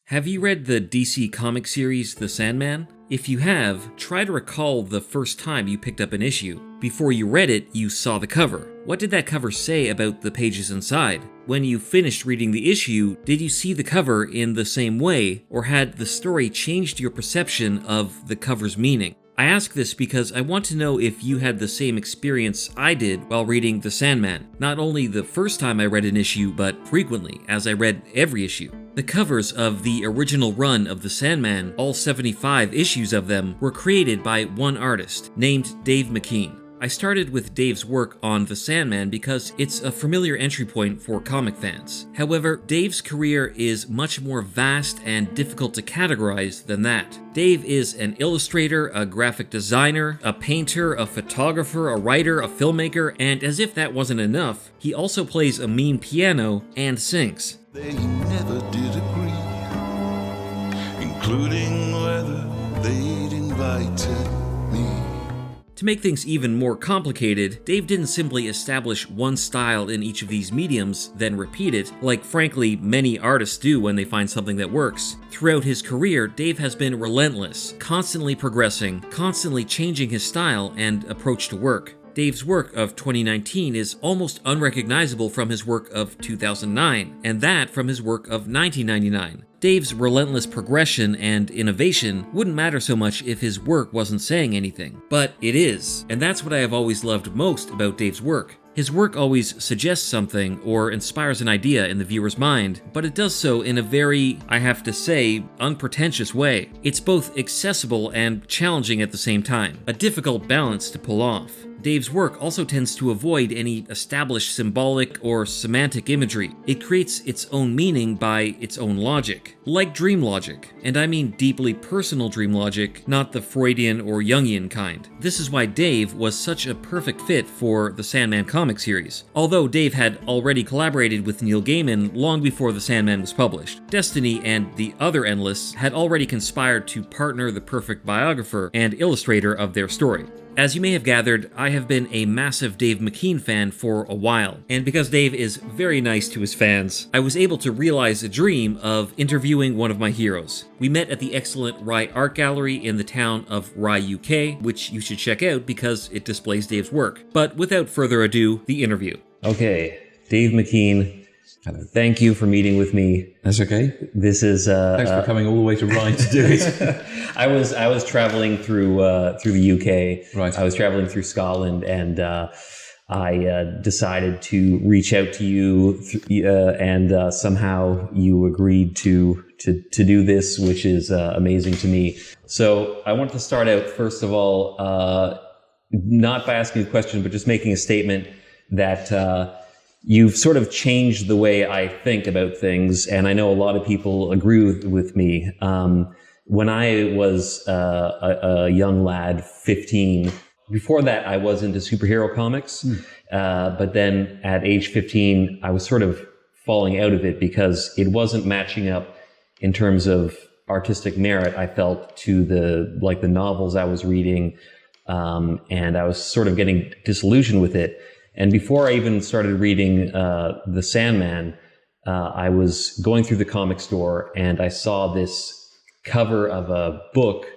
Have you read the DC comic series, The Sandman? If you have, try to recall the first time you picked up an issue. Before you read it, you saw the cover. What did that cover say about the pages inside? When you finished reading the issue, did you see the cover in the same way, or had the story changed your perception of the cover's meaning? I ask this because I want to know if you had the same experience I did while reading The Sandman. Not only the first time I read an issue, but frequently, as I read every issue. The covers of the original run of The Sandman, all 75 issues of them, were created by one artist, named Dave McKean. I started with Dave's work on The Sandman because it's a familiar entry point for comic fans. However, Dave's career is much more vast and difficult to categorize than that. Dave is an illustrator, a graphic designer, a painter, a photographer, a writer, a filmmaker, and as if that wasn't enough, he also plays a mean piano and sings. They never did agree, including whether they'd invited me. To make things even more complicated, Dave didn't simply establish one style in each of these mediums, then repeat it, like frankly many artists do when they find something that works. Throughout his career, Dave has been relentless, constantly progressing, constantly changing his style and approach to work. Dave's work of 2019 is almost unrecognizable from his work of 2009, and that from his work of 1999. Dave's relentless progression and innovation wouldn't matter so much if his work wasn't saying anything. But it is, and that's what I have always loved most about Dave's work. His work always suggests something or inspires an idea in the viewer's mind, but it does so in a very, I have to say, unpretentious way. It's both accessible and challenging at the same time, a difficult balance to pull off. Dave's work also tends to avoid any established symbolic or semantic imagery. It creates its own meaning by its own logic, like dream logic, and I mean deeply personal dream logic, not the Freudian or Jungian kind. This is why Dave was such a perfect fit for the Sandman comic series, although Dave had already collaborated with Neil Gaiman long before the Sandman was published. Destiny and the other Endless had already conspired to partner the perfect biographer and illustrator of their story. As you may have gathered, I have been a massive Dave McKean fan for a while, and because Dave is very nice to his fans, I was able to realize a dream of interviewing one of my heroes. We met at the excellent Rye Art Gallery in the town of Rye, UK, which you should check out because it displays Dave's work. But without further ado, the interview. Okay, Dave McKean. Hello. Thank you for meeting with me. That's okay. This is thanks for coming all the way to Rye to do it. I was traveling through the UK. Right. I was traveling through Scotland, and I decided to reach out to you, and somehow you agreed to do this, which is amazing to me. So I want to start out first of all, not by asking a question, but just making a statement that. You've sort of changed the way I think about things, and I know a lot of people agree with me. When I was a young lad, 15, before that I was into superhero comics, but then at age 15 I was sort of falling out of it because it wasn't matching up in terms of artistic merit, I felt, to the novels I was reading, and I was sort of getting disillusioned with it. And before I even started reading The Sandman, I was going through the comic store and I saw this cover of a book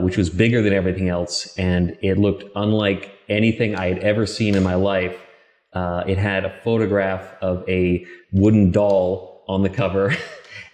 which was bigger than everything else, and it looked unlike anything I had ever seen in my life. It had a photograph of a wooden doll on the cover,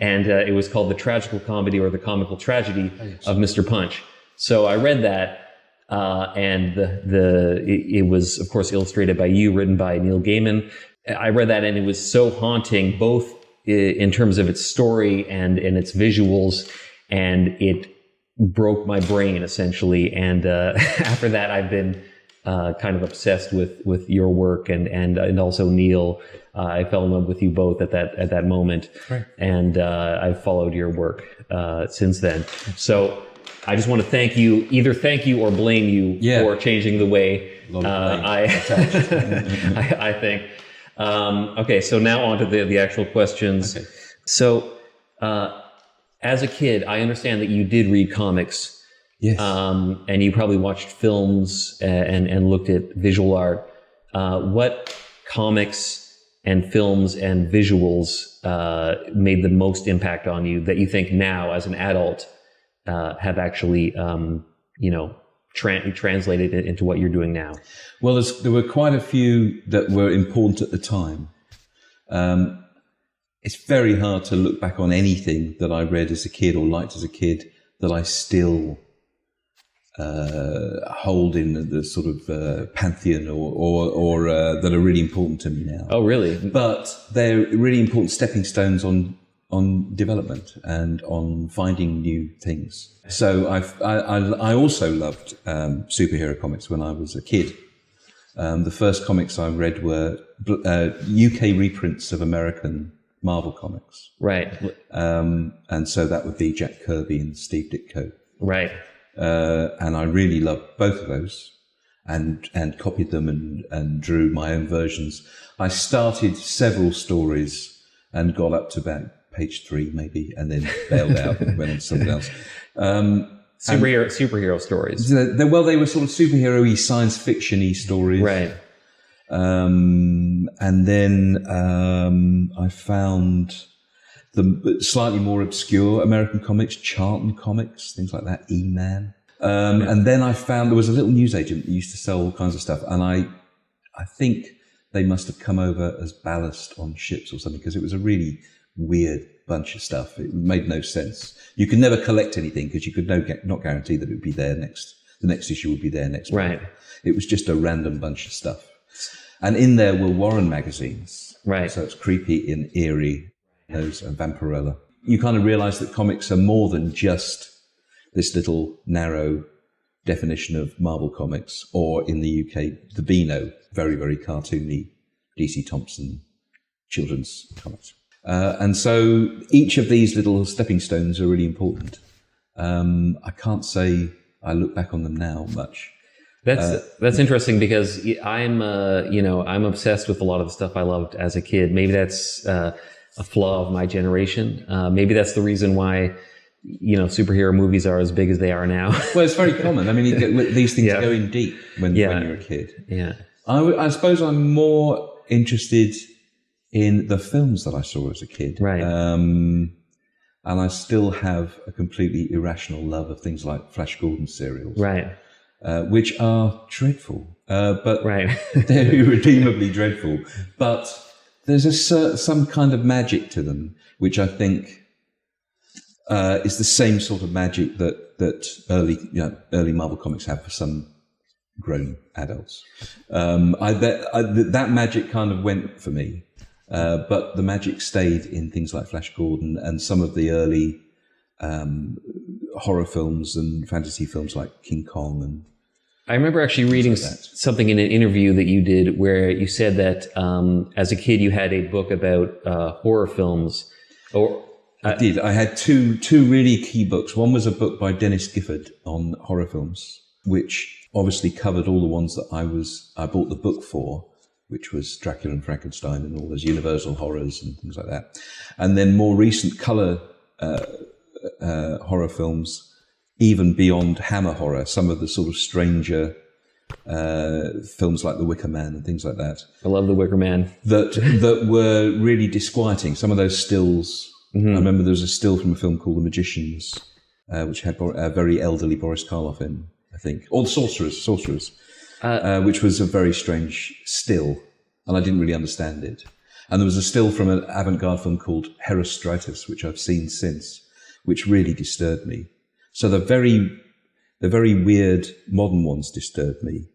and it was called The Tragical Comedy or The Comical Tragedy of Mr. Punch. So I read that. And it was, of course, illustrated by you, written by Neil Gaiman. I read that and it was so haunting, both in terms of its story and its visuals, and it broke my brain essentially. And after that, I've been kind of obsessed with your work and also Neil. I fell in love with you both at that moment, right. And I've followed your work since then. So. I just want to thank you or blame you for changing the way I think. Okay, so now on to the actual questions. Okay. So, as a kid, I understand that you did read comics. Yes. And you probably watched films and looked at visual art. What comics and films and visuals made the most impact on you that you think now as an adult have actually, translated it into what you're doing now? Well, there were quite a few that were important at the time. It's very hard to look back on anything that I read as a kid or liked as a kid that I still hold in the sort of pantheon or that are really important to me now. Oh, really? But they're really important stepping stones on development and on finding new things. So I also loved superhero comics when I was a kid. The first comics I read were UK reprints of American Marvel comics. Right. And so that would be Jack Kirby and Steve Ditko. Right. And I really loved both of those and copied them and drew my own versions. I started several stories and got up to about page 3 maybe, and then bailed out and went on to something else. Superhero stories. They were sort of superhero-y, science fiction-y stories. Right. And then I found the slightly more obscure American comics, Charlton Comics, things like that, E-Man. And then I found there was a little newsagent that used to sell all kinds of stuff, and I think they must have come over as ballast on ships or something, because it was a really weird bunch of stuff. It made no sense. You could never collect anything because you could not guarantee that it would be there next. The next issue would be there next month. Right. It was just a random bunch of stuff. And in there were Warren magazines. Right. So it's creepy and eerie. Those and Vampirella. You kind of realize that comics are more than just this little narrow definition of Marvel comics, or in the UK, the Beano, very, very cartoony DC Thompson children's comics. And so each of these little stepping stones are really important. I can't say I look back on them now much. That's interesting, because I'm obsessed with a lot of the stuff I loved as a kid. Maybe that's a flaw of my generation. Maybe that's the reason why superhero movies are as big as they are now. Well, it's very common. I mean, these things go in deep when you're a kid. Yeah. I suppose I'm more interested in the films that I saw as a kid. Right. And I still have a completely irrational love of things like Flash Gordon serials. Right. Which are dreadful. But right. they're irredeemably dreadful. But there's some kind of magic to them, which I think is the same sort of magic that early Marvel comics have for some grown adults. That magic kind of went for me. But the magic stayed in things like Flash Gordon and some of the early horror films and fantasy films like King Kong. And I remember actually reading something in an interview that you did where you said that as a kid you had a book about horror films. I did. I had two really key books. One was a book by Dennis Gifford on horror films, which obviously covered all the ones that I bought the book for, which was Dracula and Frankenstein and all those Universal horrors and things like that. And then more recent colour horror films, even beyond Hammer horror, some of the sort of stranger films like The Wicker Man and things like that. I love The Wicker Man. That were really disquieting. Some of those stills, I remember there was a still from a film called The Magicians, which had a very elderly Boris Karloff in, I think. Or The Sorcerers. Which was a very strange still, and I didn't really understand it. And there was a still from an avant-garde film called Herostratus, which I've seen since, which really disturbed me. So the very weird modern ones disturbed me.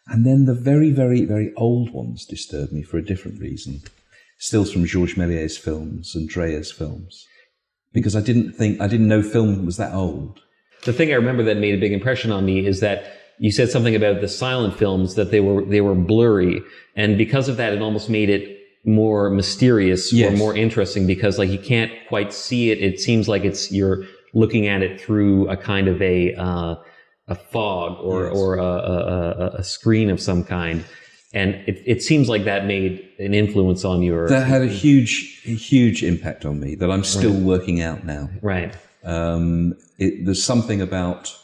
And then the very, very, very old ones disturbed me for a different reason. Stills from Georges Méliès's films and Dreya's films. Because I didn't know film was that old. The thing I remember that made a big impression on me is that you said something about the silent films, that they were blurry, and because of that, it almost made it more mysterious or more interesting, because like you can't quite see it. It seems like you're looking at it through a kind of a fog or a screen of some kind, and it seems like that made an influence on your. That had a huge impact on me that I'm still working out now. Right. There's something about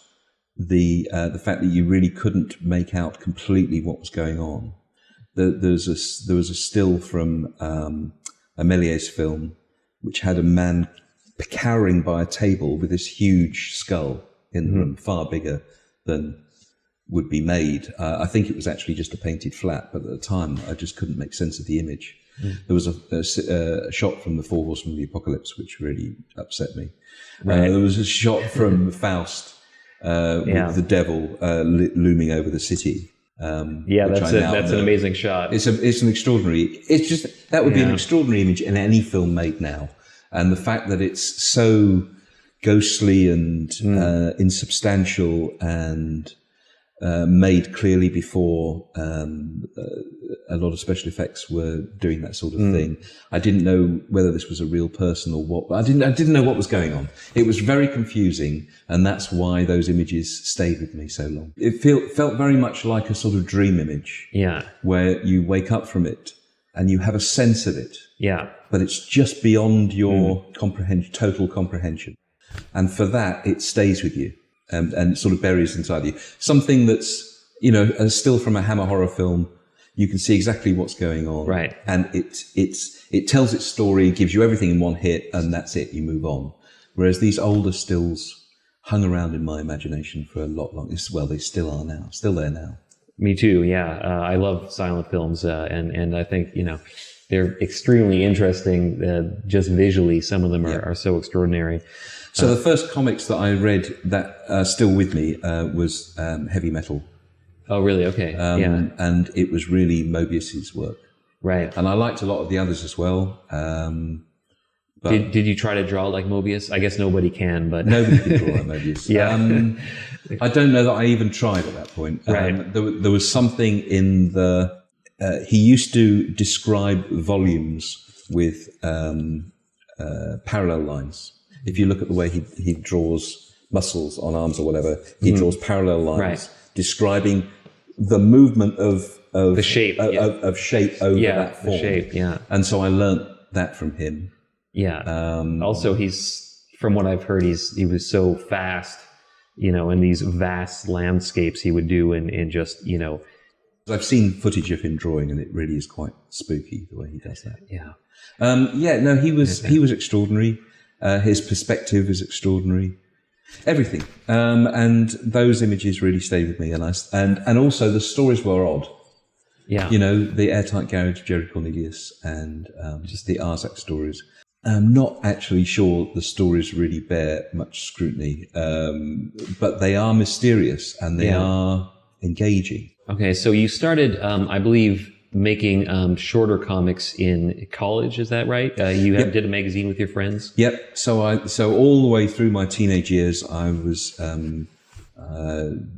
the fact that you really couldn't make out completely what was going on, there was a still from a Méliès film, which had a man cowering by a table with this huge skull in the room, far bigger than would be made. I think it was actually just a painted flat, but at the time I just couldn't make sense of the image. There was a shot from The Four Horsemen of the Apocalypse, which really upset me. There was a shot from Faust with the devil looming over the city. That's an amazing shot. It's an extraordinary. It's just that would be an extraordinary image in any film made now, and the fact that it's so ghostly and insubstantial and made clearly before a lot of special effects were doing that sort of thing. I didn't know whether this was a real person or what. I didn't know what was going on. It was very confusing, and that's why those images stayed with me so long. It felt very much like a sort of dream image. Yeah. Where you wake up from it and you have a sense of it. Yeah. But it's just beyond your total comprehension. And for that, it stays with you. And sort of buries inside you. Something that's, a still from a Hammer horror film, you can see exactly what's going on. Right. And it tells its story, gives you everything in one hit, and that's it, you move on. Whereas these older stills hung around in my imagination for a lot longer. Well, they still are now, still there now. Me too, yeah. I love silent films, and I think, they're extremely interesting, just visually. Some of them are so extraordinary. So the first comics that I read that are still with me was Heavy Metal. Oh, really? Okay. And it was really Moebius's work. Right. And I liked a lot of the others as well. But did you try to draw like Moebius? I guess nobody can, but nobody can draw like Moebius. I don't know that I even tried at that point. Right. There was something in the. He used to describe volumes with parallel lines. If you look at the way he draws muscles on arms or whatever, he draws parallel lines describing the movement of the shape of shape over that form. The shape, And so I learnt that from him. Yeah. Also, he's, from what I've heard, he was so fast, in these vast landscapes he would do in just, I've seen footage of him drawing, and it really is quite spooky the way he does that. Yeah. He was extraordinary. His perspective is extraordinary. Everything. And those images really stayed with me. And also the stories were odd. Yeah. The Airtight Garage of Jerry Cornelius and just the Arzak stories. I'm not actually sure the stories really bear much scrutiny, but they are mysterious and they are engaging. Okay, so you started, I believe, making shorter comics in college. Is that right? You did a magazine with your friends. Yep. So all the way through my teenage years, I was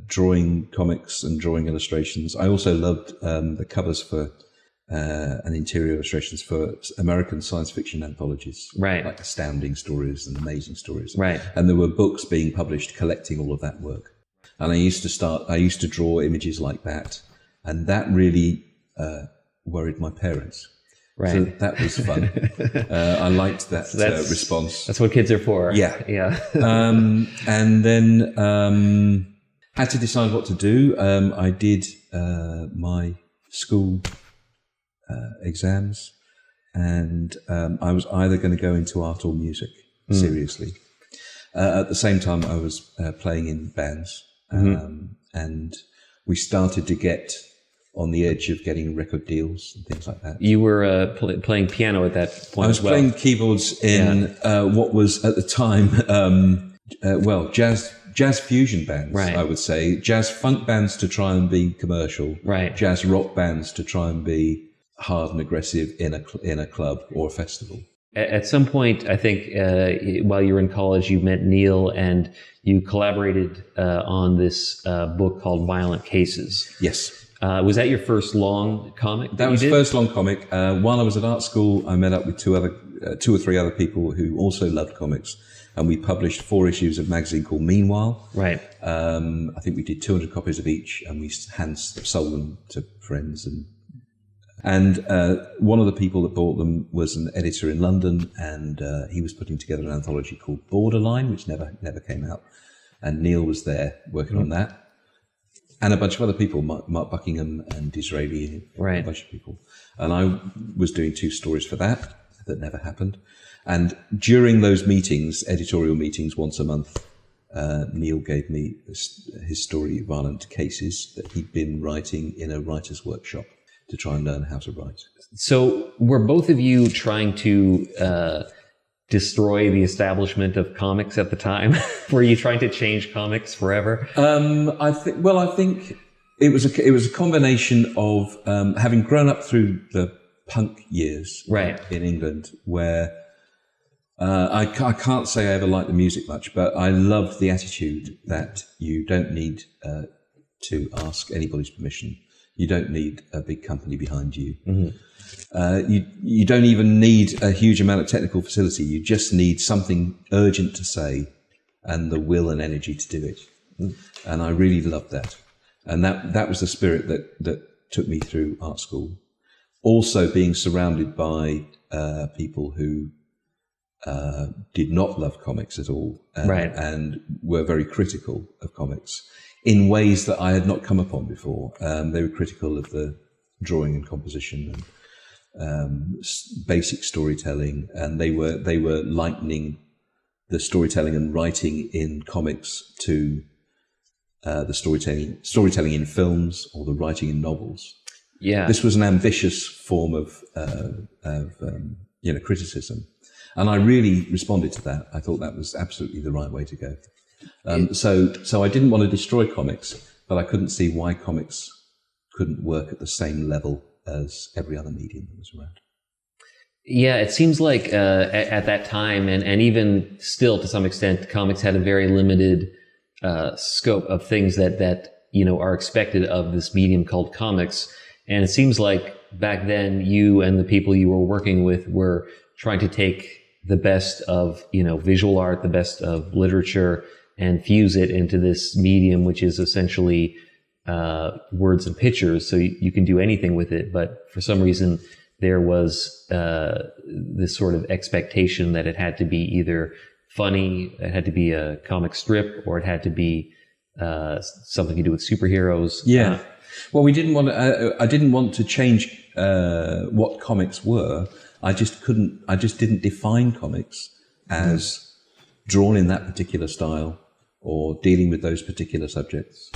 drawing comics and drawing illustrations. I also loved the covers for and interior illustrations for American science fiction anthologies, right? Like Astounding Stories and Amazing Stories, right? And there were books being published collecting all of that work. And I used to draw images like that, and that really worried my parents. Right. So that was fun. I liked that response. That's what kids are for. Yeah. Yeah. And then had to decide what to do. I did my school exams, and I was either going to go into art or music, seriously. At the same time, I was playing in bands. And we started to get on the edge of getting record deals and things like that. You were playing piano at that point. I was playing keyboards in what was at the time, jazz fusion bands. Right. I would say jazz funk bands to try and be commercial. Right. Jazz rock bands to try and be hard and aggressive in a club or a festival. At some point, I think, while you were in college, you met Neil and you collaborated on this book called Violent Cases. Yes. Was that your first long comic? That was first long comic. While I was at art school, I met up with two or three other people who also loved comics, and we published 4 issues of a magazine called Meanwhile. Right. I think we did 200 copies of each, and we sold them to friends And one of the people that bought them was an editor in London, and he was putting together an anthology called Borderline, which never came out. And Neil was there working on that. and a bunch of other people, Mark Buckingham and Disraeli, Right. a bunch of people. And I was doing 2 stories for that never happened. And during those meetings, editorial meetings once a month, Neil gave me his story, Violent Cases, that he'd been writing in a writer's workshop to try and learn how to write. So were both of you trying to destroy the establishment of comics at the time? Were you trying to change comics forever? I think it was a combination of having grown up through the punk years Right. in England, where I can't say I ever liked the music much, but I loved the attitude that you don't need to ask anybody's permission. You don't need a big company behind you. Mm-hmm. You don't even need a huge amount of technical facility. You just need something urgent to say and the will and energy to do it. And I really loved that. And that was the spirit that took me through art school. Also being surrounded by people who did not love comics at all, Right. and were very critical of comics in ways that I had not come upon before. They were critical of the drawing and composition and basic storytelling, and they were likening the storytelling and writing in comics to the storytelling in films or the writing in novels. Yeah. This was an ambitious form of criticism, and I really responded to that. I thought that was absolutely the right way to go. So I didn't want to destroy comics, but I couldn't see why comics couldn't work at the same level as every other medium that was around. Yeah, it seems like at that time, and even still to some extent, comics had a very limited scope of things that are expected of this medium called comics. And it seems like back then, you and the people you were working with were trying to take the best of visual art, the best of literature, and fuse it into this medium, which is essentially words and pictures. So you can do anything with it. But for some reason, there was this sort of expectation that it had to be either funny, it had to be a comic strip, or it had to be something to do with superheroes. Yeah. Well, we didn't want to, I didn't want to change what comics were. I just didn't define comics as drawn in that particular style or dealing with those particular subjects.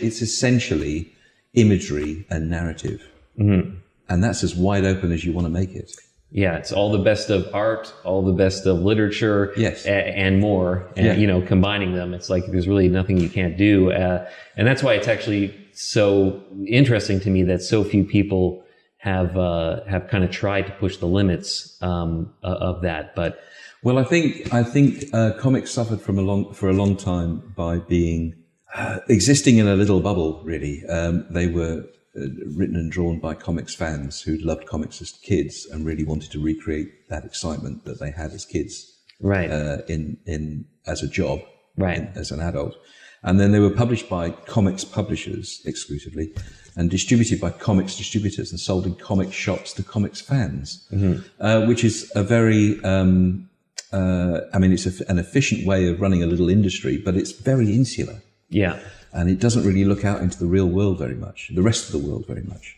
It's essentially imagery and narrative. Mm-hmm. And that's as wide open as you want to make it. Yeah, it's all the best of art, all the best of literature, yes, and more. And combining them, it's like there's really nothing you can't do. And that's why it's actually so interesting to me that so few people have kind of tried to push the limits of that. But well, I think comics suffered for a long time by being existing in a little bubble. Really, they were written and drawn by comics fans who loved comics as kids and really wanted to recreate that excitement that they had as kids, right? In as a job, right? As an adult, and then they were published by comics publishers exclusively, and distributed by comics distributors and sold in comic shops to comics fans, which is a very, it's an efficient way of running a little industry, but it's very insular. Yeah. And it doesn't really look out into the real world very much, the rest of the world very much.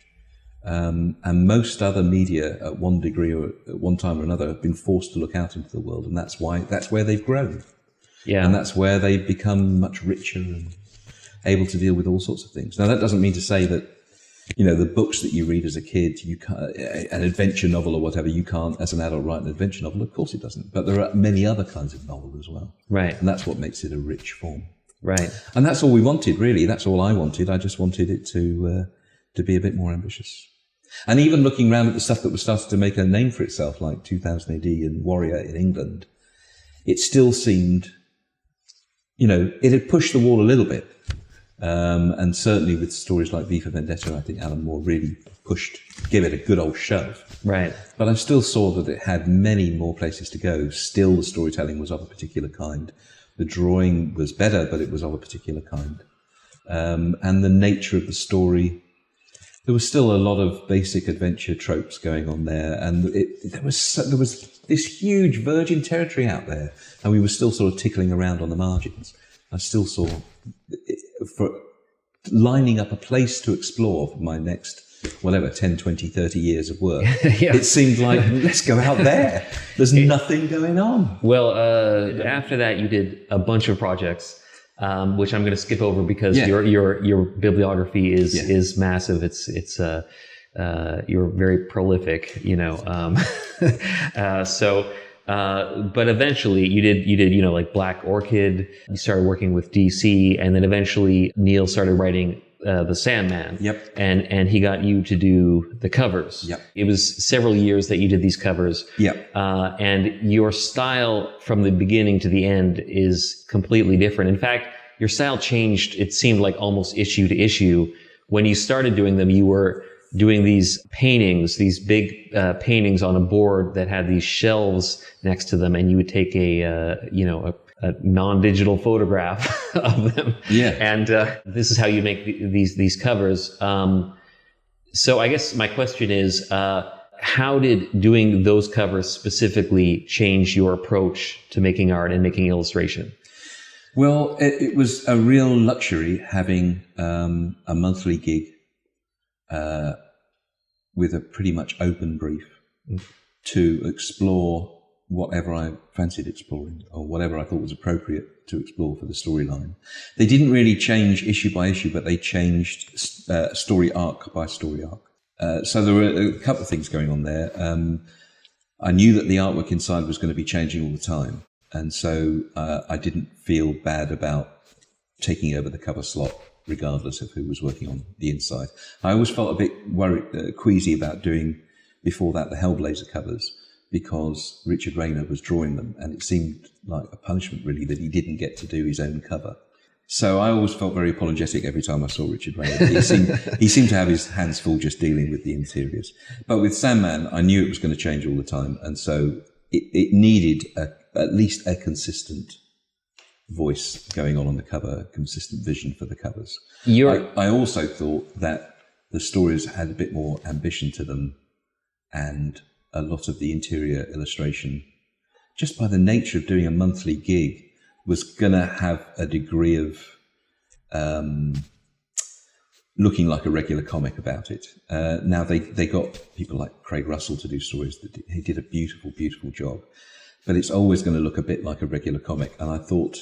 And most other media at one degree or at one time or another have been forced to look out into the world. And that's where they've grown. Yeah. And that's where they've become much richer and able to deal with all sorts of things. Now, that doesn't mean to say that, the books that you read as a kid, you can't, an adventure novel or whatever, you can't, as an adult, write an adventure novel. Of course it doesn't. But there are many other kinds of novel as well. Right. And that's what makes it a rich form. Right. And that's all we wanted, really. That's all I wanted. I just wanted it to be a bit more ambitious. And even looking around at the stuff that was starting to make a name for itself, like 2000 AD and Warrior in England, it still seemed, it had pushed the wall a little bit. And certainly with stories like V for Vendetta, I think Alan Moore really gave it a good old shove. Right. But I still saw that it had many more places to go. Still, the storytelling was of a particular kind. The drawing was better, but it was of a particular kind. And the nature of the story, there was still a lot of basic adventure tropes going on there. And there was this huge virgin territory out there. And we were still sort of tickling around on the margins. I still saw for lining up a place to explore for my next, whatever, 10, 20, 30 years of work. Yeah. It seemed like, let's go out there. There's nothing going on. Well, after that, you did a bunch of projects, which I'm going to skip over because your bibliography is massive. You're very prolific, but eventually you did, like Black Orchid. You started working with DC, and then eventually Neil started writing the Sandman. Yep. And he got you to do the covers. Yep. It was several years that you did these covers. Yep. And your style from the beginning to the end is completely different. In fact, your style changed, it seemed like almost issue to issue. When you started doing them, you were doing these paintings, these big paintings on a board that had these shelves next to them, and you would take a non-digital photograph of them. Yeah. And this is how you make these covers. So I guess my question is, how did doing those covers specifically change your approach to making art and making illustration? Well, it was a real luxury having a monthly gig with a pretty much open brief to explore whatever I fancied exploring or whatever I thought was appropriate to explore for the storyline. They didn't really change issue by issue, but they changed story arc by story arc. So there were a couple of things going on there. I knew that the artwork inside was going to be changing all the time. And so I didn't feel bad about taking over the cover slot, regardless of who was working on the inside. I always felt a bit worried, queasy about doing, before that, the Hellblazer covers, because Richard Rayner was drawing them, and it seemed like a punishment, really, that he didn't get to do his own cover. So I always felt very apologetic every time I saw Richard Rayner. He seemed to have his hands full just dealing with the interiors. But with Sandman, I knew it was going to change all the time, and so it needed at least a voice going on the cover, consistent vision for the covers. I also thought that the stories had a bit more ambition to them, and a lot of the interior illustration, just by the nature of doing a monthly gig, was going to have a degree of looking like a regular comic about it. Now they got people like Craig Russell to do stories. He did a beautiful, beautiful job. But it's always going to look a bit like a regular comic. And I thought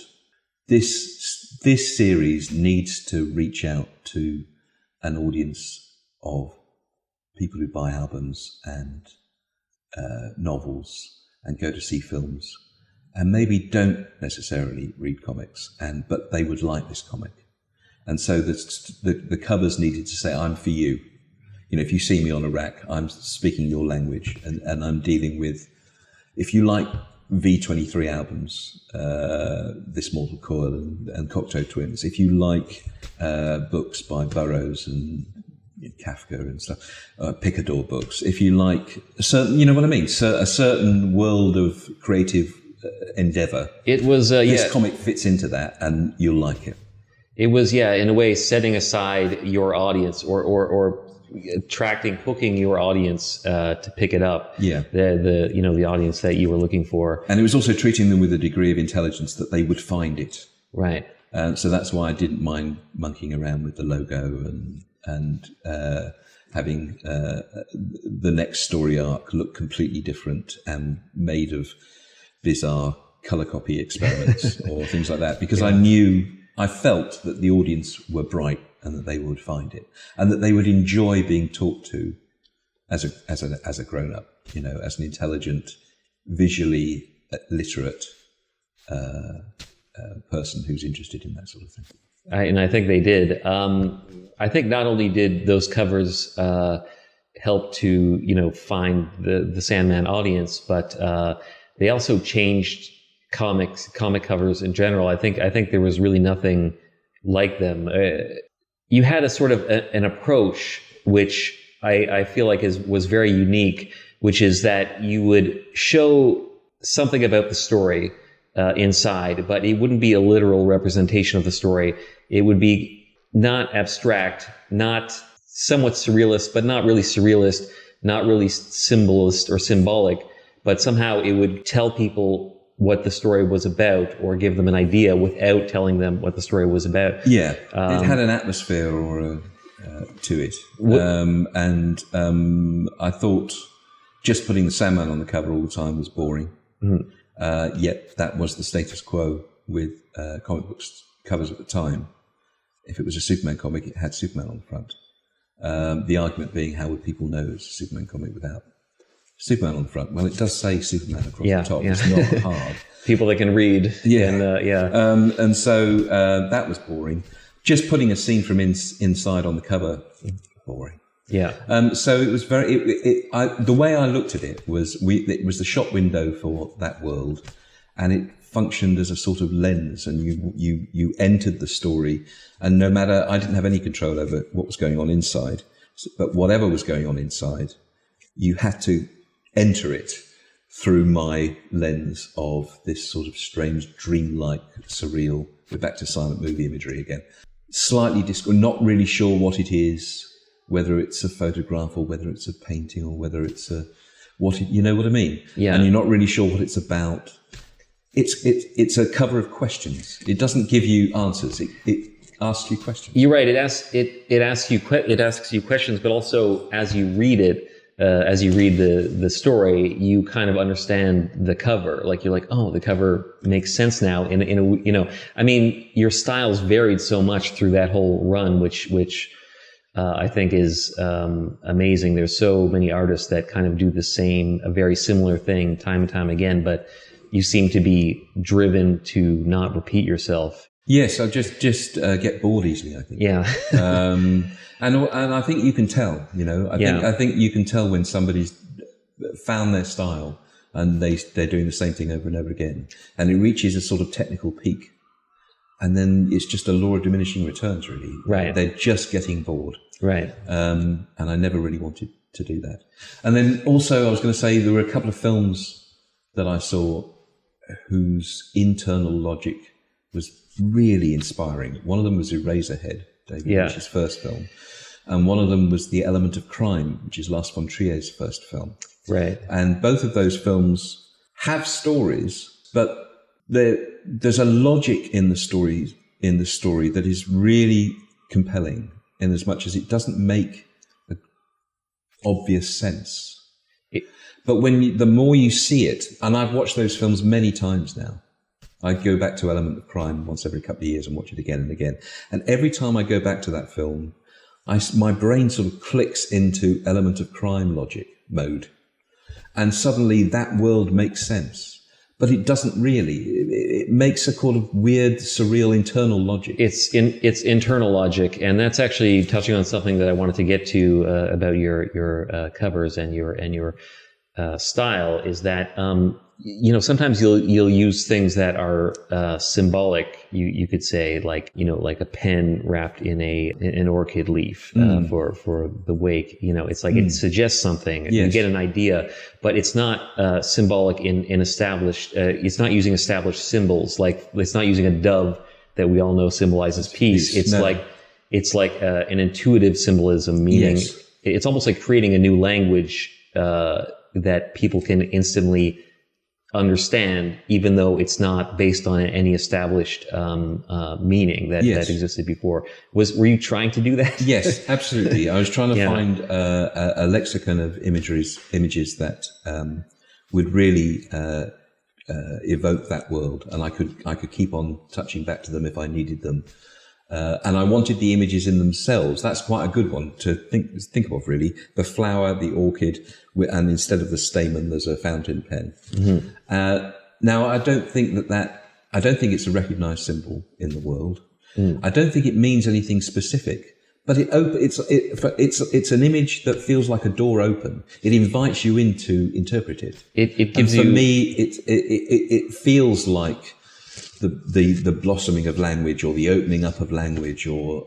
this series needs to reach out to an audience of people who buy albums and novels and go to see films and maybe don't necessarily read comics, but they would like this comic. And so the covers needed to say, I'm for you. If you see me on a rack, I'm speaking your language, and I'm dealing with, if you like V23 albums, This Mortal Coil and Cocteau Twins, if you like books by Burroughs and Kafka and stuff, Picador books, if you like a certain, a certain world of creative endeavor, it was this comic fits into that, and you'll like it. It was, in a way, setting aside your audience or hooking your audience to pick it up. Yeah, the audience that you were looking for, and it was also treating them with a degree of intelligence that they would find it. Right. So that's why I didn't mind monkeying around with the logo and having the next story arc look completely different and made of bizarre color copy experiments or things like that, because I felt that the audience were bright and that they would find it and that they would enjoy being talked to as a grown up, as an intelligent, visually literate person who's interested in that sort of thing. And I think they did. I think not only did those covers help to find the Sandman audience, but they also changed comic covers in general. I think there was really nothing like them. You had a sort of an approach which I feel like was very unique, which is that you would show something about the story inside, but it wouldn't be a literal representation of the story. It would be not abstract, not somewhat surrealist, but not really surrealist, not really symbolist or symbolic, but somehow it would tell people what the story was about or give them an idea without telling them what the story was about. Yeah, it had an atmosphere to it. I thought just putting the Sandman on the cover all the time was boring. Yet that was the status quo with comic books covers at the time. If it was a Superman comic, it had Superman on the front. The argument being, how would people know it's a Superman comic without Superman on the front? Well, it does say Superman across the top. Yeah. It's not hard. People that can read. Yeah. And so that was boring. Just putting a scene from inside on the cover, boring. Yeah. So it was the way I looked at it was it was the shop window for that world, and it functioned as a sort of lens, and you entered the story, and no matter, I didn't have any control over what was going on inside, but whatever was going on inside, you had to enter it through my lens of this sort of strange, dreamlike, surreal. We're back to silent movie imagery again. Slightly not really sure what it is, whether it's a photograph or whether it's a painting or whether it's you know what I mean? Yeah. And you're not really sure what it's about. It's a cover of questions. It doesn't give you answers. It asks you questions. You're right. It asks you questions, but also as you read it, as you read the story, you kind of understand the cover. Like you're like, oh, the cover makes sense now. In a I mean, your styles varied so much through that whole run, which I think is amazing. There's so many artists that kind of do a very similar thing time and time again, but you seem to be driven to not repeat yourself. Yes, I just get bored easily, I think. Yeah. And I think you can tell, I think you can tell when somebody's found their style and they're doing the same thing over and over again, and it reaches a sort of technical peak. And then it's just a law of diminishing returns, really. Right. They're just getting bored. Right. And I never really wanted to do that. And then also I was going to say there were a couple of films that I saw whose internal logic was really inspiring. One of them was Eraserhead, David Lynch's first film. And one of them was The Element of Crime, which is Lars von Trier's first film. Right. And both of those films have stories, but there's a logic in the story that is really compelling, in as much as it doesn't make obvious sense. But the more you see it, and I've watched those films many times now. I go back to Element of Crime once every couple of years and watch it again and again. And every time I go back to that film, my brain sort of clicks into Element of Crime logic mode. And suddenly that world makes sense. But it doesn't really. It makes a kind of weird, surreal internal logic. It's internal logic, and that's actually touching on something that I wanted to get to about your covers and your style. Is that sometimes you'll use things that are symbolic. You could say like a pen wrapped in an orchid leaf for the wake. It's like it suggests something. Yes. You get an idea, but it's not symbolic in established. It's not using established symbols. Like it's not using a dove that we all know symbolizes peace. It's like an intuitive symbolism, meaning it's almost like creating a new language that people can instantly understand, even though it's not based on any established meaning that existed before. Were you trying to do that? Yes, absolutely. I was trying to find a lexicon of images that would really evoke that world, and I could keep on touching back to them if I needed them. And I wanted the images in themselves. That's quite a good one to think of, really. The flower, the orchid, and instead of the stamen, there's a fountain pen. Mm-hmm. Now, I don't think it's a recognized symbol in the world. I don't think it means anything specific, but it's an image that feels like a door open. It invites you in to interpret it. It gives you. For me, it feels like the blossoming of language, or the opening up of language, or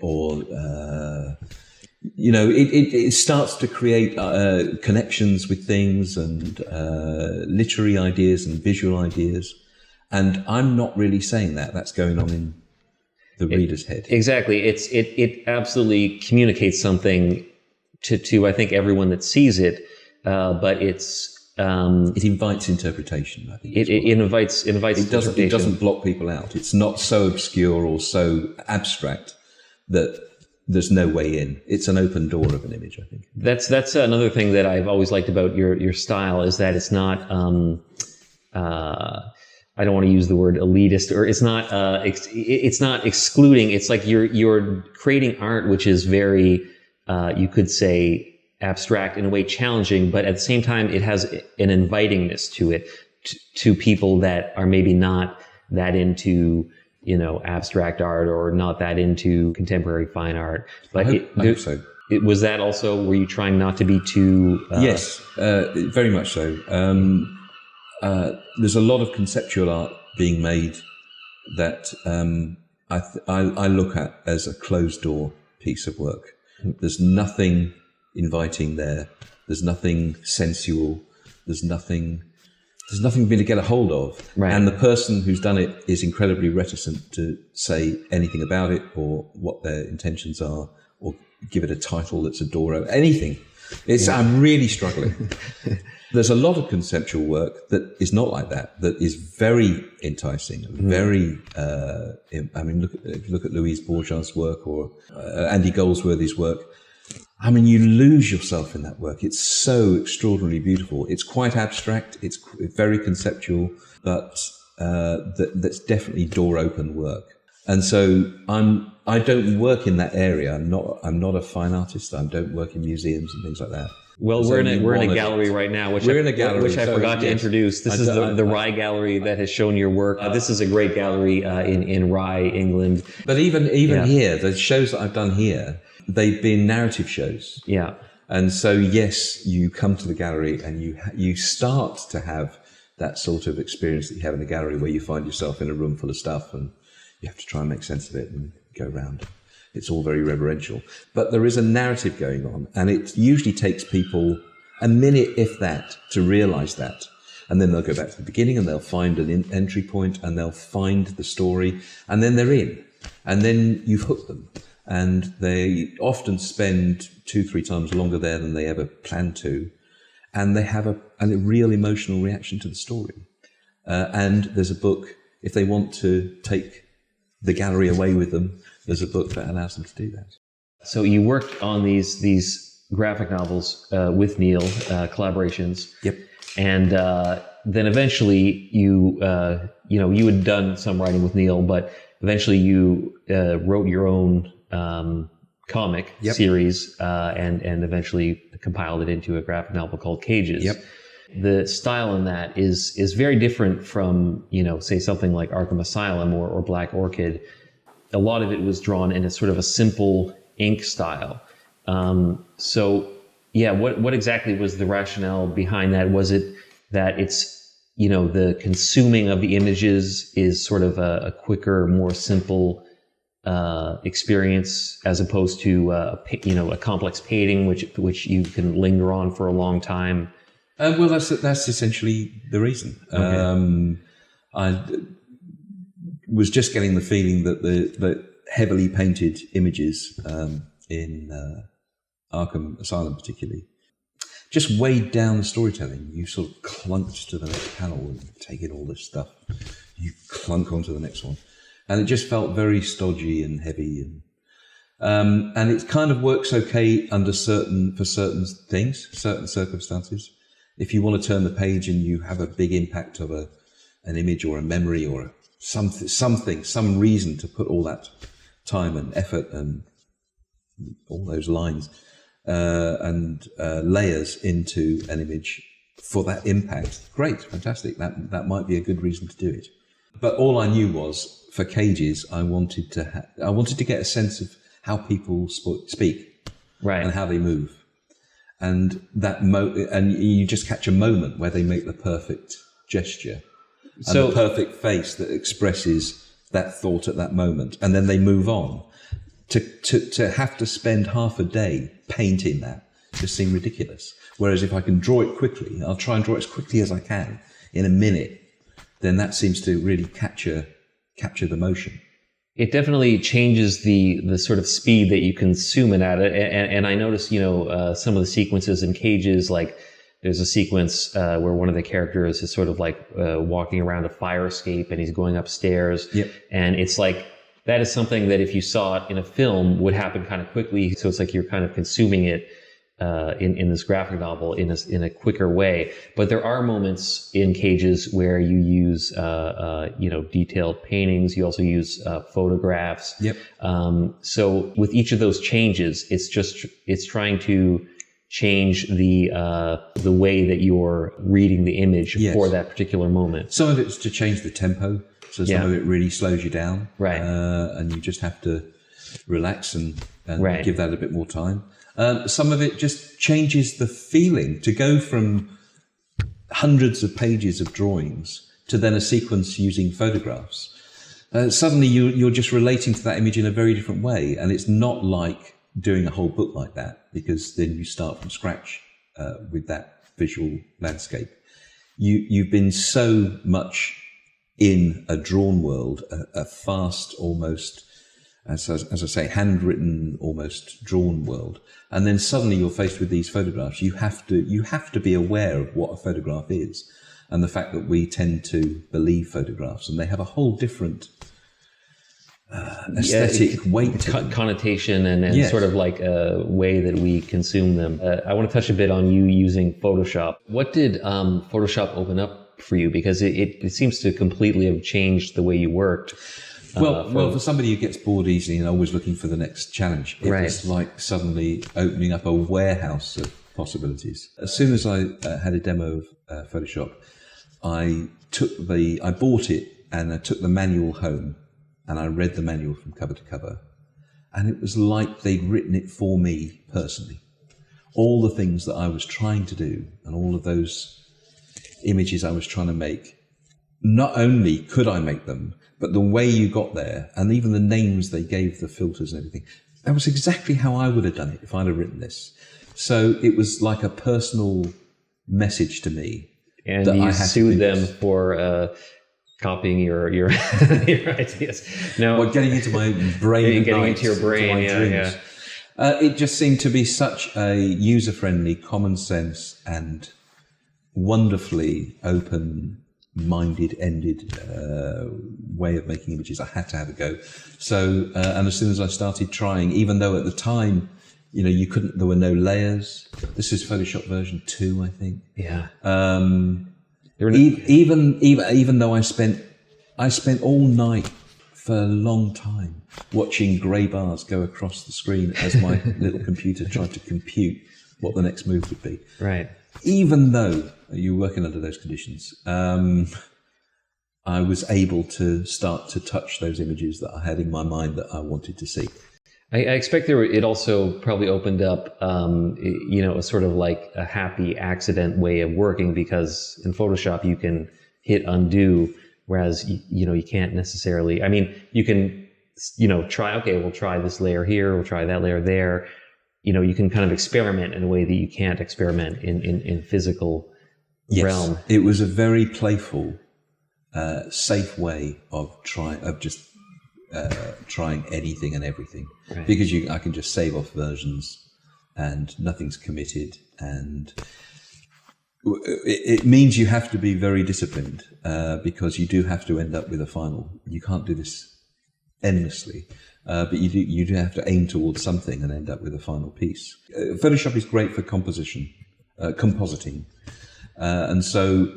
it starts to create connections with things and literary ideas and visual ideas. And I'm not really saying that. That's going on in the reader's head. Exactly. It absolutely communicates something to I think everyone that sees it, but it's It invites interpretation, I think. it invites It doesn't block people out. It's not so obscure or so abstract that there's no way in. It's an open door of an image, I think. That's another thing that I've always liked about your style, is that it's not I don't want to use the word elitist, or it's not excluding. It's like you're creating art which is very you could say abstract, in a way challenging, but at the same time it has an invitingness to it, to people that are maybe not that into, you know, abstract art or not that into contemporary fine art. But I hope so. It was that also, were you trying not to be too Yes, very much so. There's a lot of conceptual art being made that I look at as a closed door piece of work. There's nothing inviting there. There's nothing sensual. There's nothing for me to get a hold of. Right. And the person who's done it is incredibly reticent to say anything about it, or what their intentions are, or give it a title that's a door opener, anything. I'm really struggling. There's a lot of conceptual work that is not like that is very enticing, very, I mean, look at Louise Bourgeois' work, or Andy Goldsworthy's work. I mean, you lose yourself in that work. It's so extraordinarily beautiful. It's quite abstract. It's very conceptual, but that's definitely door open work. And so I don't work in that area. I'm not a fine artist. I don't work in museums and things like that. Well, we're in a gallery right now, which I forgot to introduce. This is the Rye Gallery that has shown your work. This is a great gallery in Rye, England. But even here, the shows that I've done here, they've been narrative shows. Yeah. And so, yes, you come to the gallery and you start to have that sort of experience that you have in the gallery, where you find yourself in a room full of stuff and you have to try and make sense of it and go around. It's all very reverential. But there is a narrative going on, and it usually takes people a minute, if that, to realize that. And then they'll go back to the beginning and they'll find an entry point and they'll find the story, and then they're in. And then you've hooked them. And they often spend 2-3 times longer there than they ever planned to. And they have a real emotional reaction to the story. And there's a book, if they want to take the gallery away with them, there's a book that allows them to do that. So you worked on these graphic novels with Neil, collaborations. Yep. And then eventually you had done some writing with Neil, but eventually you wrote your own comic series and eventually compiled it into a graphic novel called Cages. Yep. The style in that is very different from, say something like Arkham Asylum or Black Orchid. A lot of it was drawn in a sort of a simple ink style. What exactly was the rationale behind that? Was it that it's, the consuming of the images is sort of a quicker, more simple experience, as opposed to a complex painting which you can linger on for a long time? Well, that's essentially the reason. Okay. I was just getting the feeling that the heavily painted images in Arkham Asylum particularly just weighed down the storytelling. You sort of clunked to the next panel and take in all this stuff. You clunk onto the next one. And it just felt very stodgy and heavy. And it kind of works okay for certain things, certain circumstances. If you want to turn the page and you have a big impact of an image or a memory or some reason to put all that time and effort and all those lines and layers into an image for that impact, great, fantastic. That might be a good reason to do it. But all I knew was, for Cages, I wanted to get a sense of how people speak, right, and how they move. And and you just catch a moment where they make the perfect gesture and the perfect face that expresses that thought at that moment, and then they move on. To have to spend half a day painting that just seemed ridiculous. Whereas if I can draw it quickly, I'll try and draw it as quickly as I can in a minute, then that seems to really capture the motion. It definitely changes the sort of speed that you consume it at. And I noticed, some of the sequences in Cages, like there's a sequence where one of the characters is sort of like walking around a fire escape and he's going upstairs. Yep. And it's like, that is something that if you saw it in a film would happen kind of quickly. So it's like you're kind of consuming it in this graphic novel in a quicker way. But there are moments in Cages where you use, detailed paintings. You also use photographs. Yep. So with each of those changes, it's trying to change the way that you're reading the image for that particular moment. Some of it's to change the tempo. So some of it really slows you down. Right. And you just have to relax and right. give that a bit more time. Some of it just changes the feeling to go from hundreds of pages of drawings to then a sequence using photographs. Suddenly you're just relating to that image in a very different way. And it's not like doing a whole book like that, because then you start from scratch with that visual landscape. You've been so much in a drawn world, a fast, almost, as I say, handwritten, almost drawn world. And then suddenly you're faced with these photographs. You have to be aware of what a photograph is, and the fact that we tend to believe photographs, and they have a whole different aesthetic weight to them. Connotation and sort of like a way that we consume them. I want to touch a bit on you using Photoshop. What did Photoshop open up for you? Because it seems to completely have changed the way you worked. Well, for somebody who gets bored easily and always looking for the next challenge, it was like suddenly opening up a warehouse of possibilities. As soon as I had a demo of Photoshop, I bought it and I took the manual home and I read the manual from cover to cover. And it was like they'd written it for me personally. All the things that I was trying to do and all of those images I was trying to make, not only could I make them, but the way you got there, and even the names they gave the filters and everything, that was exactly how I would have done it if I'd have written this. So it was like a personal message to me. And you sued them for copying your your ideas. Now, getting into my brain, getting into your brain, yeah. It just seemed to be such a user-friendly, common sense, and wonderfully open-minded, ended way of making images. I had to have a go. So, and as soon as I started trying, even though at the time, you couldn't, there were no layers. This is Photoshop version 2, I think. Yeah. Even though I spent all night for a long time watching grey bars go across the screen as my little computer tried to compute what the next move would be. Right. Even though you're working under those conditions, I was able to start to touch those images that I had in my mind that I wanted to see. I expect it also probably opened up, a sort of like a happy accident way of working, because in Photoshop you can hit undo, whereas, you can't necessarily, I mean, you can, we'll try this layer here, we'll try that layer there. You can kind of experiment in a way that you can't experiment in physical realm. It was a very playful, safe way of trying anything and everything, right. Because I can just save off versions and nothing's committed, and it means you have to be very disciplined, because you do have to end up with a final. You can't do this endlessly, but you do have to aim towards something and end up with a final piece. Photoshop is great for compositing, and so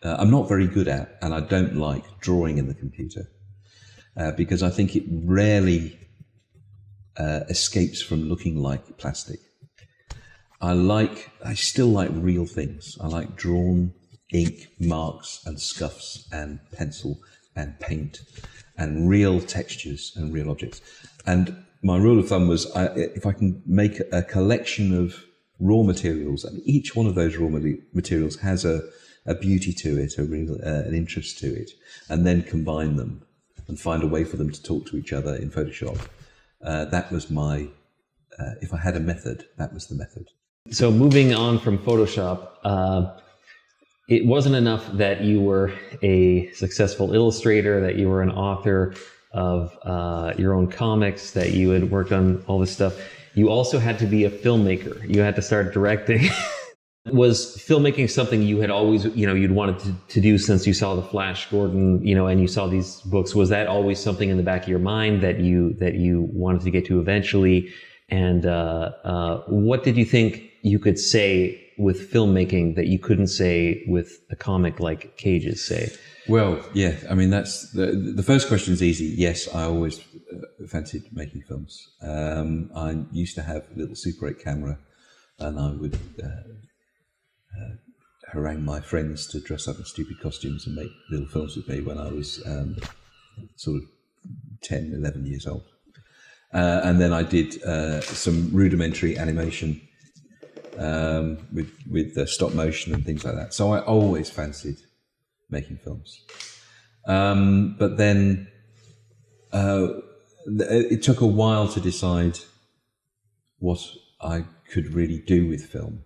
I'm not very good at, and I don't like drawing in the computer. Because I think it rarely escapes from looking like plastic. I still like real things. I like drawn ink, marks and scuffs and pencil and paint and real textures and real objects. And my rule of thumb was, if I can make a collection of raw materials, and each one of those raw materials has a beauty to it, an interest to it, and then combine them and find a way for them to talk to each other in Photoshop. That was if I had a method, that was the method. So moving on from Photoshop, it wasn't enough that you were a successful illustrator, that you were an author of your own comics, that you had worked on all this stuff. You also had to be a filmmaker. You had to start directing. Was filmmaking something you had always, you'd wanted to do since you saw the Flash Gordon, and you saw these books? Was that always something in the back of your mind that you wanted to get to eventually? And what did you think you could say with filmmaking that you couldn't say with a comic like Cage's say? Well, yeah, I mean, that's the first question is easy. Yes, I always fancied making films. I used to have a little Super 8 camera, and I would harangue my friends to dress up in stupid costumes and make little films with me when I was sort of 10, 11 years old. And then I did some rudimentary animation with stop motion and things like that. So I always fancied making films. But then it took a while to decide what I could really do with film.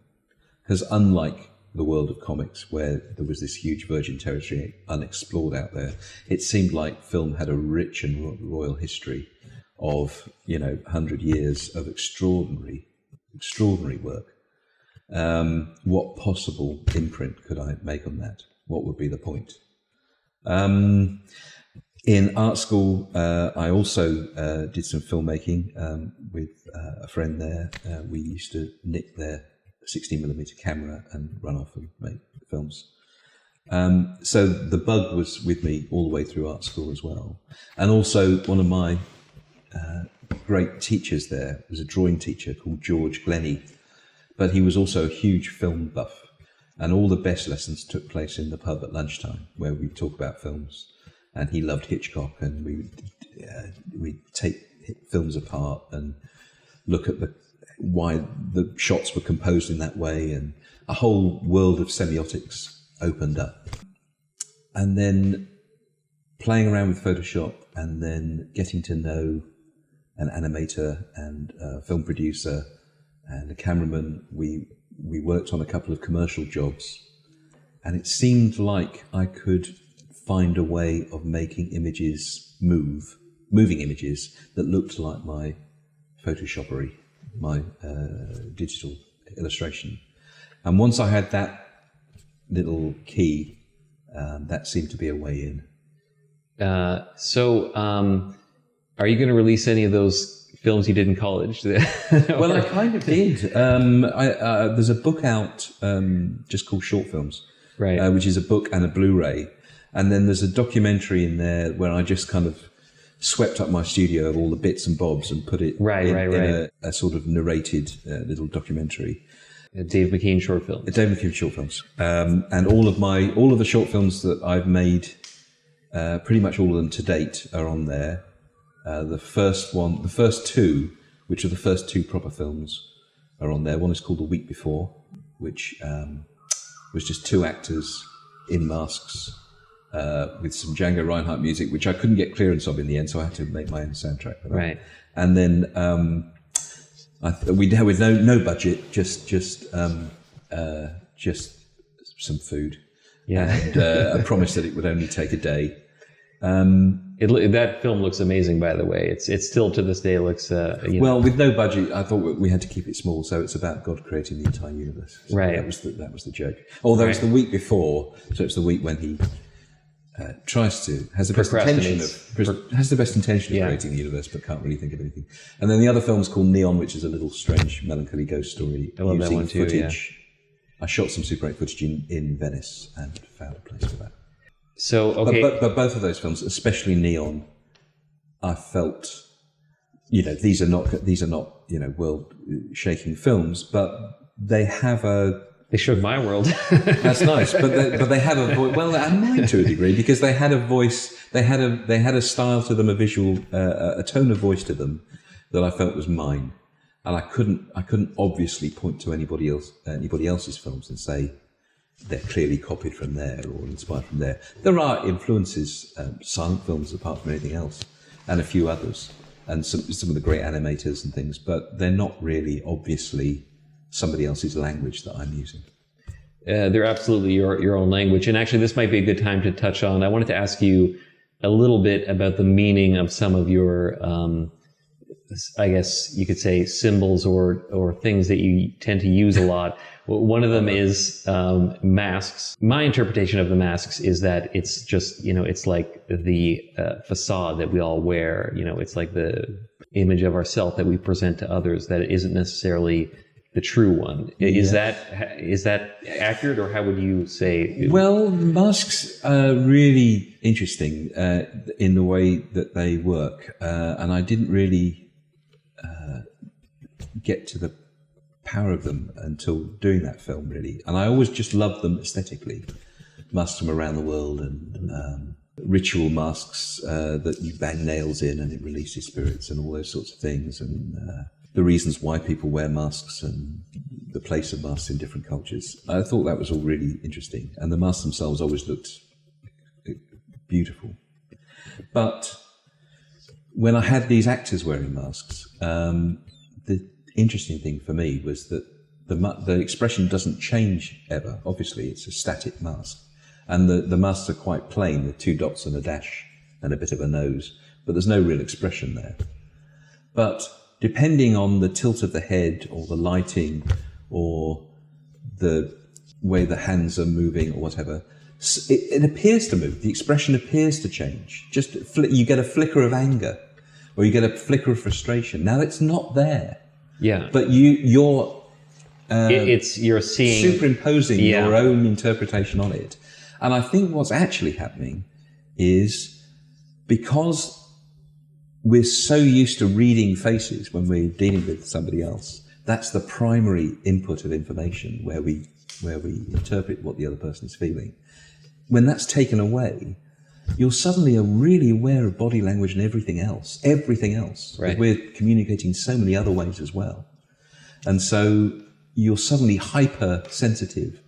Because unlike the world of comics, where there was this huge virgin territory unexplored out there, it seemed like film had a rich and royal history of 100 years of extraordinary work. What possible imprint could I make on that? What would be the point? In art school, I also did some filmmaking with a friend there. We used to nick their 16mm camera and run off and make films. So the bug was with me all the way through art school as well. And also one of my great teachers there was a drawing teacher called George Glennie, but he was also a huge film buff. And all the best lessons took place in the pub at lunchtime, where we'd talk about films. And he loved Hitchcock, and we'd take films apart and look at why the shots were composed in that way, and a whole world of semiotics opened up. And then playing around with Photoshop, and then getting to know an animator and a film producer and a cameraman. We worked on a couple of commercial jobs, and it seemed like I could find a way of making images moving images that looked like my Photoshopery, my digital illustration. And once I had that little key, that seemed to be a way in. So are you going to release any of those films you did in college? Well, I kind of did. There's a book out just called Short Films, right? Which is a book and a Blu-ray. And then there's a documentary in there where I just kind of swept up my studio of all the bits and bobs and put it in a sort of narrated little documentary. Dave McKean short films. Dave McKean short films. And all of the short films that I've made, pretty much all of them to date, are on there. The first two, which are the first two proper films, are on there. One is called The Week Before, which was just two actors in masks with some Django Reinhardt music, which I couldn't get clearance of in the end, so I had to make my own soundtrack for that. Right. And then we had with no budget, just some food, and a promise that it would only take a day. That film looks amazing, by the way. It's still to this day looks. Well, with no budget, I thought we had to keep it small. So it's about God creating the entire universe. So right. That was the joke. Although it's the week before, so it's the week when he has the best intention of creating the universe, but can't really think of anything. And then the other film is called Neon, which is a little strange, melancholy ghost story. I love that one too. Footage. Yeah. I shot some Super 8 footage in Venice and found a place for that. So okay, but both of those films, especially Neon, I felt, these are not world-shaking films, but they have They showed my world. That's nice, but they have a voice. Well, and mine to a degree, because they had a voice. They had a style to them, a visual, a tone of voice to them that I felt was mine, and I couldn't obviously point to anybody else's films and say they're clearly copied from there or inspired from there. There are influences, silent films apart from anything else, and a few others, and some of the great animators and things, but they're not really obviously somebody else's language that I'm using. They're absolutely your own language. And actually, this might be a good time to touch on. I wanted to ask you a little bit about the meaning of some of your I guess you could say, symbols or things that you tend to use a lot. One of them is masks. My interpretation of the masks is that it's just, it's like the facade that we all wear. It's like the image of ourselves that we present to others, that it isn't necessarily the true one. Is that accurate, or how would you say? Well, masks are really interesting in the way that they work, and I didn't really get to the power of them until doing that film, really. And I always just loved them aesthetically. Masks from around the world, and ritual masks that you bang nails in and it releases spirits and all those sorts of things, and the reasons why people wear masks and the place of masks in different cultures. I thought that was all really interesting, and the masks themselves always looked beautiful. But when I had these actors wearing masks, the interesting thing for me was that the expression doesn't change ever. Obviously, it's a static mask, and the masks are quite plain with 2 dots and a dash and a bit of a nose, but there's no real expression there. But depending on the tilt of the head or the lighting or the way the hands are moving or whatever, it appears to move. The expression appears to change. Just you get a flicker of anger, or you get a flicker of frustration. Now it's not there. Yeah. But you're seeing, superimposing your own interpretation on it. And I think what's actually happening is, because we're so used to reading faces when we're dealing with somebody else, that's the primary input of information where we interpret what the other person is feeling. When that's taken away, you're suddenly really aware of body language and everything else. Right. We're communicating so many other ways as well. And so you're suddenly hypersensitive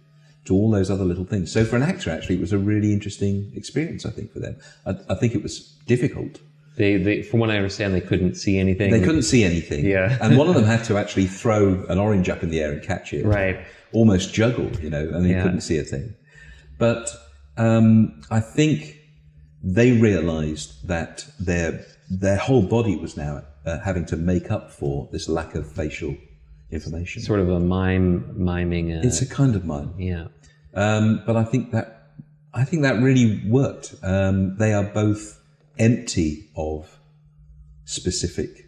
to all those other little things. So for an actor, actually, it was a really interesting experience, I think, for them. I think it was difficult. They, from what I understand, they couldn't see anything. They couldn't see anything. Yeah. And one of them had to actually throw an orange up in the air and catch it. Right. Almost juggle, and he couldn't see a thing. But I think they realized that their whole body was now having to make up for this lack of facial information. Sort of a miming. It's a kind of mime. Yeah. But I think that really worked. They are both empty of specific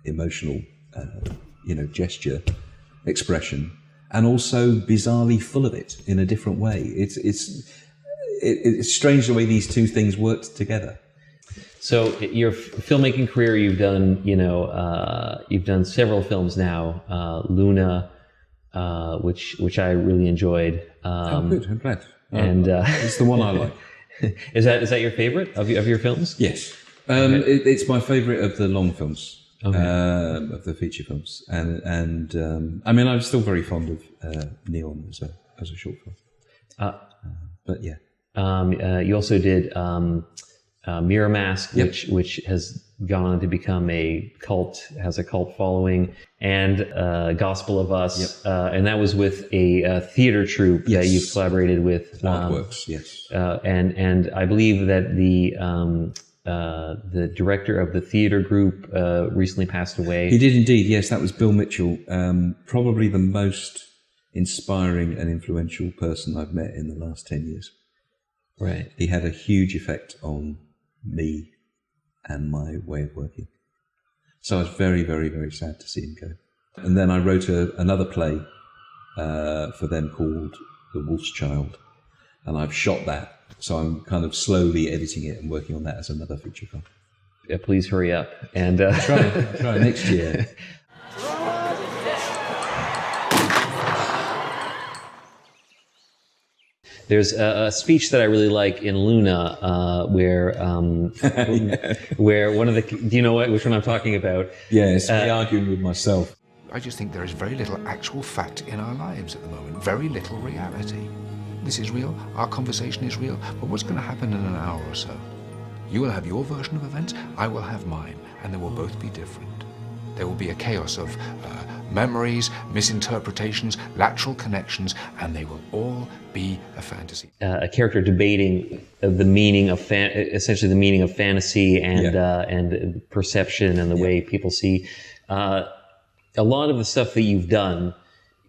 emotional, gesture, expression, and also bizarrely full of it in a different way. It's strange the way these two things worked together. So your filmmaking career, you've done several films now. Luna, which I really enjoyed. Good. I'm glad. And it's the one I like. Is that your favorite of your films? Yes. It's my favorite of the long films. Okay. Of the feature films, and I mean, I'm still very fond of Neon as a short film. But yeah. You also did Mirror Mask, which has gone on to become has a cult following, and Gospel of Us, and that was with a theater troupe that you've collaborated with. Artworks, yes. And I believe that the director of the theater group recently passed away. He did indeed, yes. That was Bill Mitchell, probably the most inspiring and influential person I've met in the last 10 years. Right. He had a huge effect on me and my way of working. So I was very, very, very sad to see him go. And then I wrote another play for them called The Wolf's Child, and I've shot that. So I'm kind of slowly editing it and working on that as another feature film. Yeah, please hurry up. And I'll try next year. There's a speech that I really like in Luna, where one of the, do you know which one I'm talking about? Yes, me arguing with myself. I just think there is very little actual fact in our lives at the moment, very little reality. This is real, our conversation is real, but what's going to happen in an hour or so? You will have your version of events, I will have mine, and they will both be different. There will be a chaos of memories, misinterpretations, lateral connections, and they will all be a fantasy. A character debating the meaning of essentially the meaning of fantasy and perception and the way people see. A lot of the stuff that you've done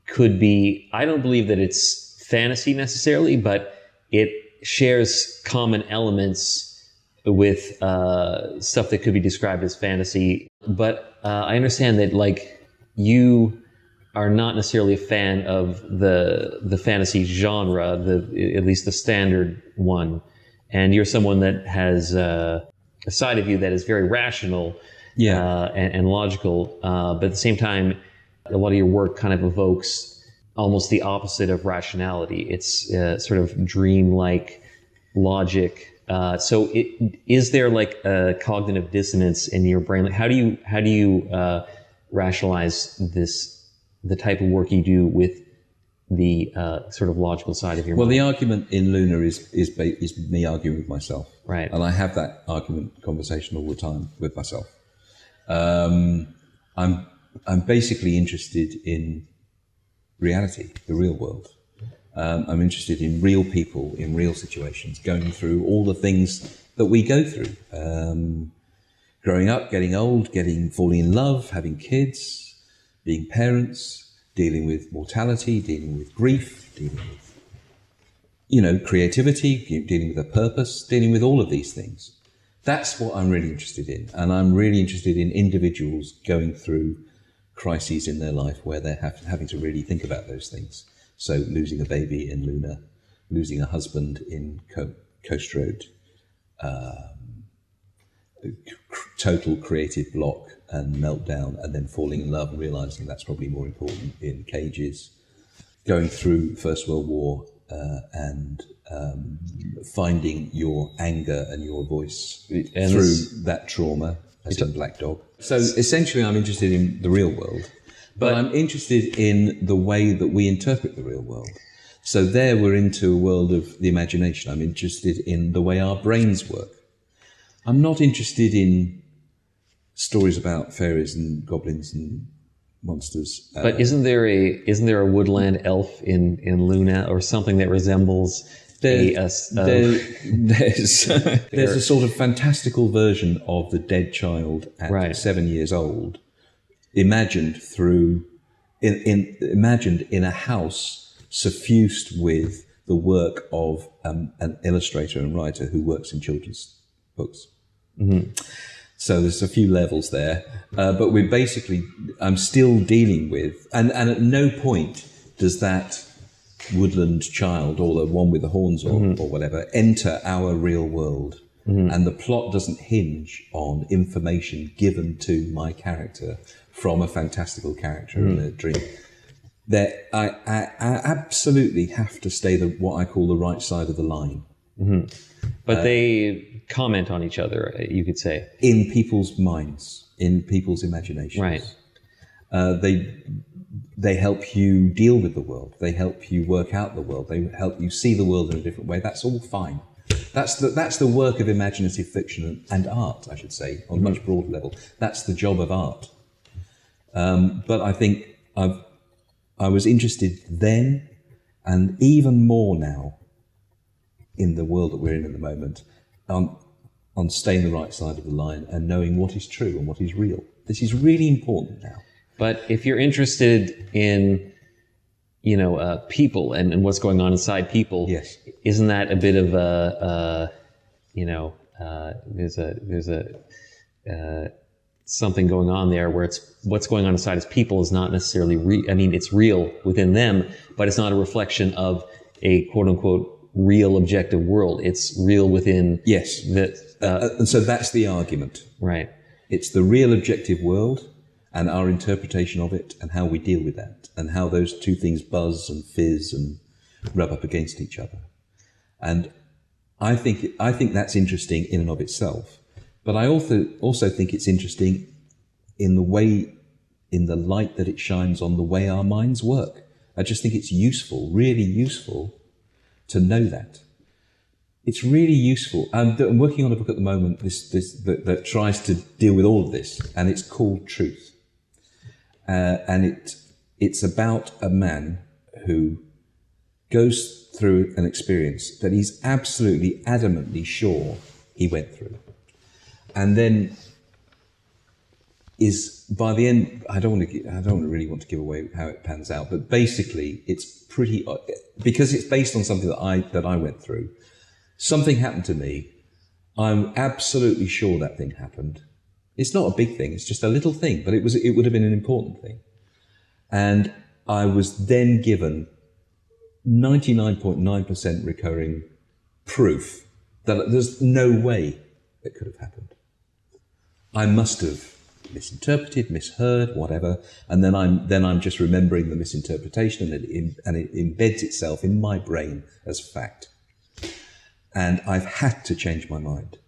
could be, I don't believe that it's fantasy necessarily, but it shares common elements with stuff that could be described as fantasy. But I understand that, like, you are not necessarily a fan of the fantasy genre, at least the standard one, and you're someone that has a side of you that is very rational and logical, but at the same time, a lot of your work kind of evokes almost the opposite of rationality. It's sort of dreamlike logic. So is there like a cognitive dissonance in your brain? Like, how do you rationalize the type of work you do with the sort of logical side of your mind? The argument in Luna is me arguing with myself. Right. And I have that conversation all the time with myself. I'm basically interested in reality, the real world. I'm interested in real people, in real situations, going through all the things that we go through. Growing up, getting old, falling in love, having kids, being parents, dealing with mortality, dealing with grief, dealing with, creativity, dealing with a purpose, dealing with all of these things. That's what I'm really interested in. And I'm really interested in individuals going through crises in their life where they're having to really think about those things. So losing a baby in Luna, losing a husband in Coast Road, total creative block and meltdown, and then falling in love and realizing that's probably more important in Cages, going through First World War and finding your anger and your voice through that trauma, as in Black Dog. So essentially I'm interested in the real world, but I'm interested in the way that we interpret the real world. So there we're into a world of the imagination. I'm interested in the way our brains work. I'm not interested in stories about fairies and goblins and monsters. But isn't there a woodland elf in Luna, or something that resembles there's a sort of fantastical version of the dead child at 7 years old, imagined in a house suffused with the work of an illustrator and writer who works in children's books. Mm-hmm. So there's a few levels there, but I'm still dealing with, and at no point does that woodland child, or the one with the horns or whatever, enter our real world. Mm-hmm. And the plot doesn't hinge on information given to my character from a fantastical character in a dream. I absolutely have to stay what I call the right side of the line. Mm-hmm. But they comment on each other, you could say. In people's minds, in people's imaginations. Right. They help you deal with the world. They help you work out the world. They help you see the world in a different way. That's all fine. That's the work of imaginative fiction and art, I should say, on a much broader level. That's the job of art. But I think I was interested then, and even more now, in the world that we're in at the moment, on staying the right side of the line and knowing what is true and what is real. This is really important now. But if you're interested in, people and what's going on inside people, yes, isn't that a bit of there's something going on there where it's what's going on inside as people is not necessarily it's real within them, but it's not a reflection of a quote unquote real objective world. It's real within. Yes. And so that's the argument. Right. It's the real objective world and our interpretation of it and how we deal with that and how those two things buzz and fizz and rub up against each other. And I think that's interesting in and of itself. But I also think it's interesting in the light that it shines on the way our minds work. I just think it's useful, really useful, to know that. It's really useful. I'm working on a book at the moment that tries to deal with all of this, and it's called Truth. and it's about a man who goes through an experience that he's absolutely adamantly sure he went through, and then is by the end. I don't really want to give away how it pans out, but basically, it's pretty because it's based on something that I went through. Something happened to me. I'm absolutely sure that thing happened. It's not a big thing. It's just a little thing, but it would have been an important thing. And I was then given 99.9% recurring proof that there's no way it could have happened. I must have misinterpreted, misheard, whatever, and then I'm just remembering the misinterpretation, and it embeds itself in my brain as fact. And I've had to change my mind.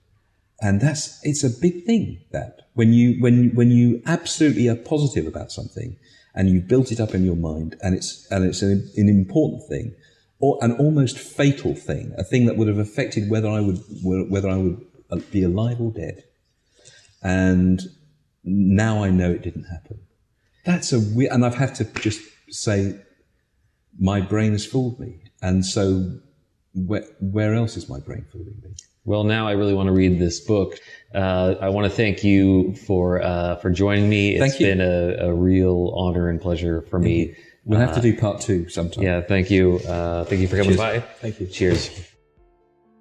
And it's a big thing, that when you absolutely are positive about something and you've built it up in your mind, and it's an important thing, or an almost fatal thing, a thing that would have affected whether I would be alive or dead. And now I know it didn't happen. That's and I've had to just say, my brain has fooled me. And so where else is my brain fooling me? Well, now I really want to read this book. I want to thank you for joining me. It's been a real honor and pleasure for me. We'll have to do part 2 sometime. Yeah, thank you. Thank you for coming by. Thank you. Cheers.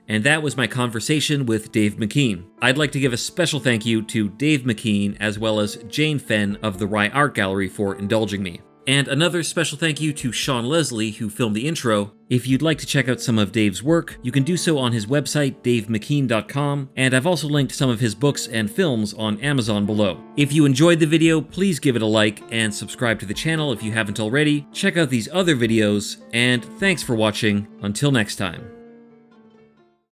And that was my conversation with Dave McKean. I'd like to give a special thank you to Dave McKean as well as Jane Fenn of the Rye Art Gallery for indulging me. And another special thank you to Sean Leslie, who filmed the intro. If you'd like to check out some of Dave's work, you can do so on his website, davemckeen.com, and I've also linked some of his books and films on Amazon below. If you enjoyed the video, please give it a like and subscribe to the channel if you haven't already. Check out these other videos, and thanks for watching. Until next time.